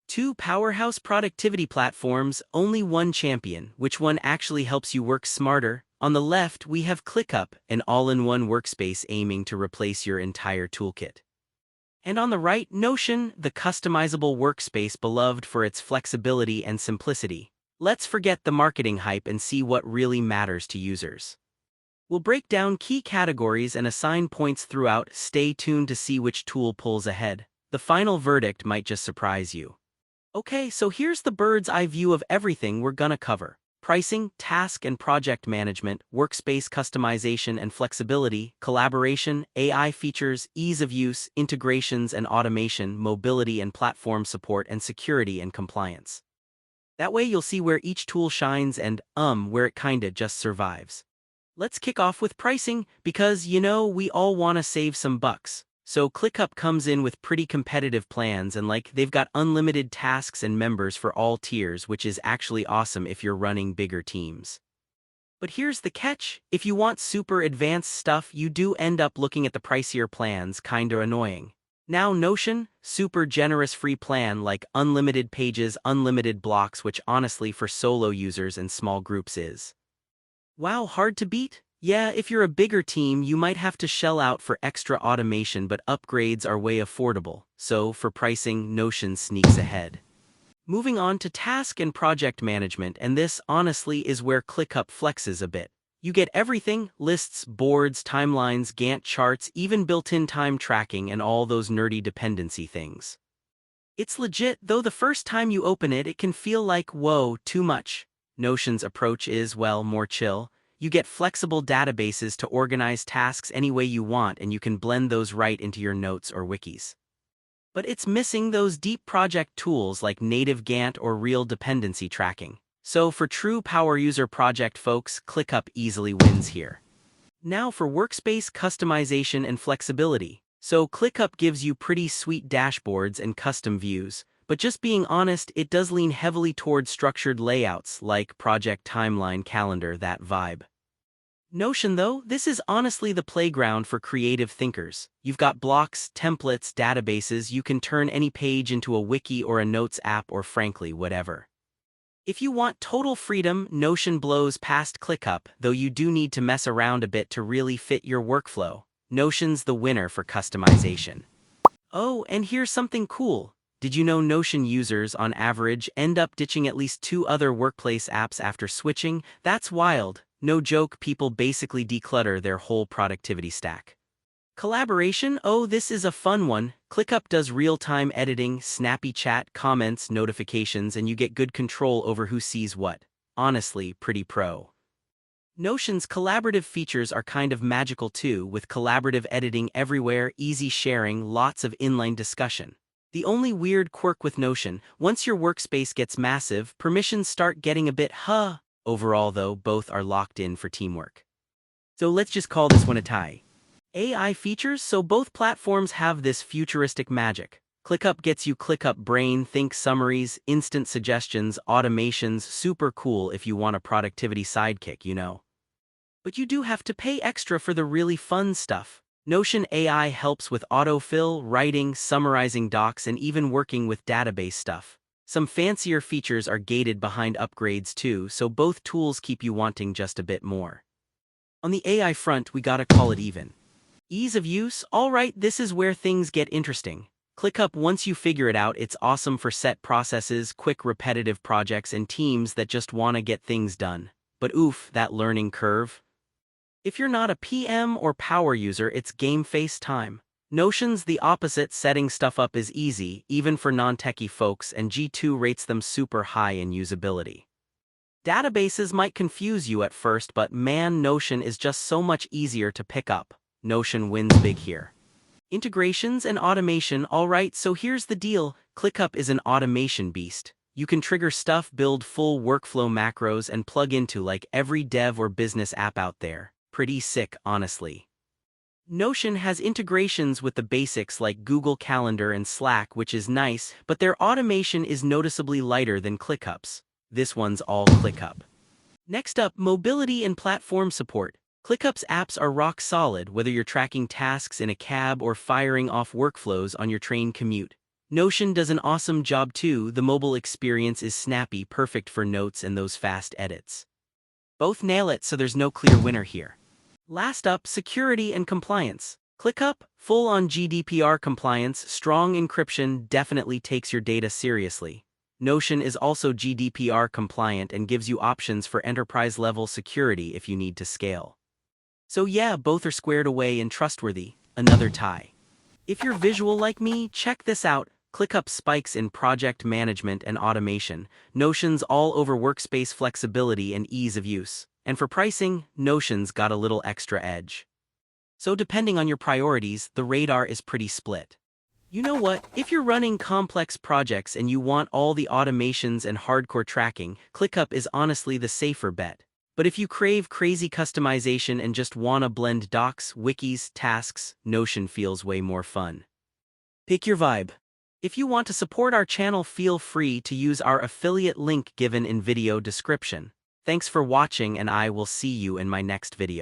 Two powerhouse productivity platforms, only one champion. Which one actually helps you work smarter? On the left, we have ClickUp, an all-in-one workspace aiming to replace your entire toolkit. And on the right, Notion, the customizable workspace beloved for its flexibility and simplicity. Let's forget the marketing hype and see what really matters to users. We'll break down key categories and assign points throughout. Stay tuned to see which tool pulls ahead. The final verdict might just surprise you. Okay, so here's the bird's eye view of everything we're gonna cover. Pricing, task and project management, workspace customization and flexibility, collaboration, AI features, ease of use, integrations and automation, mobility and platform support, and security and compliance. That way you'll see where each tool shines and, where it kinda just survives. Let's kick off with pricing, because, we all wanna save some bucks. So ClickUp comes in with pretty competitive plans, and they've got unlimited tasks and members for all tiers, which is actually awesome if you're running bigger teams. But here's the catch: if you want super advanced stuff, you do end up looking at the pricier plans. Kinda annoying. Now Notion, super generous free plan like unlimited pages, unlimited blocks, which honestly for solo users and small groups is, wow, hard to beat? Yeah, if you're a bigger team, you might have to shell out for extra automation, but upgrades are way affordable. So for pricing, Notion sneaks ahead. Moving on to task and project management, and this, honestly, is where ClickUp flexes a bit. You get everything: lists, boards, timelines, Gantt charts, even built-in time tracking and all those nerdy dependency things. It's legit, though the first time you open it, it can feel like, whoa, too much. Notion's approach is, well, more chill. You get flexible databases to organize tasks any way you want, and you can blend those right into your notes or wikis. But it's missing those deep project tools like native Gantt or real dependency tracking. So for true power user project folks, ClickUp easily wins here. Now for workspace customization and flexibility. So ClickUp gives you pretty sweet dashboards and custom views, but just being honest, it does lean heavily towards structured layouts like project timeline, calendar, that vibe. Notion, though, this is honestly the playground for creative thinkers. You've got blocks, templates, databases. You can turn any page into a wiki or a notes app, or frankly, whatever. If you want total freedom, Notion blows past ClickUp, though you do need to mess around a bit to really fit your workflow. Notion's the winner for customization. Oh, and here's something cool. Did you know Notion users, on average, end up ditching at least 2 other workplace apps after switching? That's wild. No joke, people basically declutter their whole productivity stack. Collaboration? Oh, this is a fun one. ClickUp does real-time editing, snappy chat, comments, notifications, and you get good control over who sees what. Honestly, pretty pro. Notion's collaborative features are kind of magical too, with collaborative editing everywhere, easy sharing, lots of inline discussion. The only weird quirk with Notion: once your workspace gets massive, permissions start getting a bit Overall, though, both are locked in for teamwork. So let's just call this one a tie. AI features? So both platforms have this futuristic magic. ClickUp gets you ClickUp Brain, think summaries, instant suggestions, automations, super cool if you want a productivity sidekick. But you do have to pay extra for the really fun stuff. Notion AI helps with autofill, writing, summarizing docs, and even working with database stuff. Some fancier features are gated behind upgrades too, so both tools keep you wanting just a bit more. On the AI front, we gotta call it even. Ease of use? Alright, this is where things get interesting. ClickUp, once you figure it out, it's awesome for set processes, quick repetitive projects, and teams that just wanna get things done. But oof, that learning curve. If you're not a PM or power user, it's game face time. Notion's the opposite. Setting stuff up is easy, even for non-techie folks, and G2 rates them super high in usability. Databases might confuse you at first, but man, Notion is just so much easier to pick up. Notion wins big here. Integrations and automation. Alright, so here's the deal. ClickUp is an automation beast. You can trigger stuff, build full workflow macros, and plug into every dev or business app out there. Pretty sick, honestly. Notion has integrations with the basics like Google Calendar and Slack, which is nice, but their automation is noticeably lighter than ClickUp's. This one's all ClickUp. Next up, mobility and platform support. ClickUp's apps are rock solid, whether you're tracking tasks in a cab or firing off workflows on your train commute. Notion does an awesome job too. The mobile experience is snappy, perfect for notes and those fast edits. Both nail it, so there's no clear winner here. Last up, security and compliance. ClickUp, full-on GDPR compliance, strong encryption, definitely takes your data seriously. Notion is also GDPR compliant and gives you options for enterprise-level security if you need to scale. So yeah, both are squared away and trustworthy. Another tie. If you're visual like me, check this out. ClickUp spikes in project management and automation. Notion's all over workspace flexibility and ease of use. And for pricing, Notion's got a little extra edge. So depending on your priorities, the radar is pretty split. You know what? If you're running complex projects and you want all the automations and hardcore tracking, ClickUp is honestly the safer bet. But if you crave crazy customization and just wanna blend docs, wikis, tasks, Notion feels way more fun. Pick your vibe. If you want to support our channel, feel free to use our affiliate link given in video description. Thanks for watching, and I will see you in my next video.